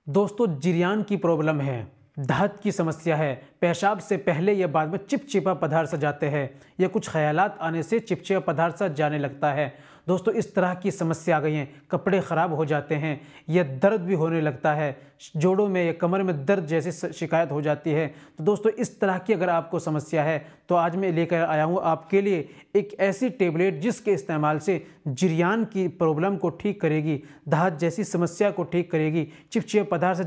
दोस्तों जिरियान की प्रॉब्लम है, दहत की समस्या है, पेशाब से पहले या बाद में चिपचिपा पदार्थ सा जाते हैं या कुछ ख्यालात आने से चिपचिपा पदार्थ सा जाने लगता है। दोस्तों इस तरह की समस्या आ गई है, कपड़े ख़राब हो जाते हैं या दर्द भी होने लगता है, जोड़ों में या कमर में दर्द जैसी शिकायत हो जाती है। तो दोस्तों इस तरह की अगर आपको समस्या है तो आज मैं लेकर आया हूँ आपके लिए एक ऐसी टेबलेट जिसके इस्तेमाल से जिरियान की प्रॉब्लम को ठीक करेगी, दहत जैसी समस्या को ठीक करेगी, चिपचिपे पदार्थ से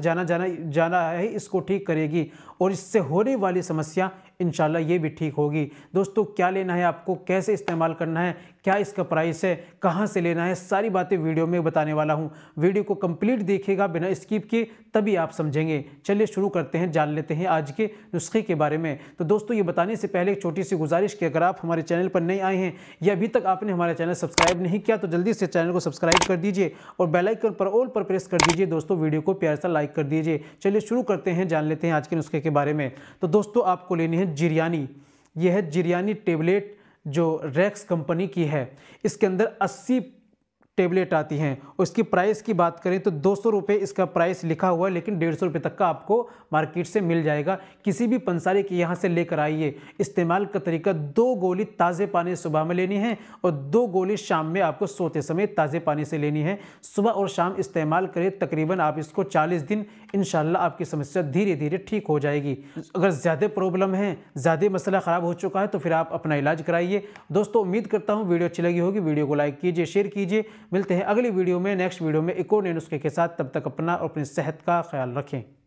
जाना है इसको ठीक करेगी और इससे होने वाली समस्या इंशाल्लाह ये भी ठीक होगी। दोस्तों क्या लेना है आपको, कैसे इस्तेमाल करना है, क्या इसका प्राइस है, कहाँ से लेना है, सारी बातें वीडियो में बताने वाला हूँ। वीडियो को कंप्लीट देखिएगा बिना स्किप के, तभी आप समझेंगे। चलिए शुरू करते हैं, जान लेते हैं आज के नुस्खे के बारे में। तो दोस्तों ये बताने से पहले एक छोटी सी गुजारिश कि अगर आप हमारे चैनल पर नए आए हैं या अभी तक आपने हमारा चैनल सब्सक्राइब नहीं किया तो जल्दी से चैनल को सब्सक्राइब कर दीजिए और बेल आइकन पर ऑल पर प्रेस कर दीजिए। दोस्तों वीडियो को प्यार से लाइक कर दीजिए। चलिए शुरू करते हैं, जान लेते हैं आज के नुस्खे के बारे में। तो दोस्तों आपको लेनी है जिरियानी। यह है जिरियानी टेबलेट जो रेक्स कंपनी की है। इसके अंदर 80 टेबलेट आती हैं और इसकी प्राइस की बात करें तो 200 रुपये इसका प्राइस लिखा हुआ है, लेकिन 150 रुपये तक का आपको मार्केट से मिल जाएगा। किसी भी पंसारी के यहाँ से लेकर आइए। इस्तेमाल का तरीका 2 गोली ताज़े पानी सुबह में लेनी है और 2 गोली शाम में आपको सोते समय ताज़े पानी से लेनी है। सुबह और शाम इस्तेमाल करें, तकरीबन आप इसको 40 दिन, इंशाल्लाह आपकी समस्या धीरे धीरे ठीक हो जाएगी। अगर ज़्यादा प्रॉब्लम है, ज़्यादा मसला ख़राब हो चुका है तो फिर आप अपना इलाज कराइए। दोस्तों उम्मीद करता हूँ वीडियो अच्छी लगी होगी। वीडियो को लाइक कीजिए, शेयर कीजिए। मिलते हैं अगली वीडियो में, नेक्स्ट वीडियो में एक और नए नुस्खे के साथ। तब तक अपना और अपनी सेहत का ख्याल रखें।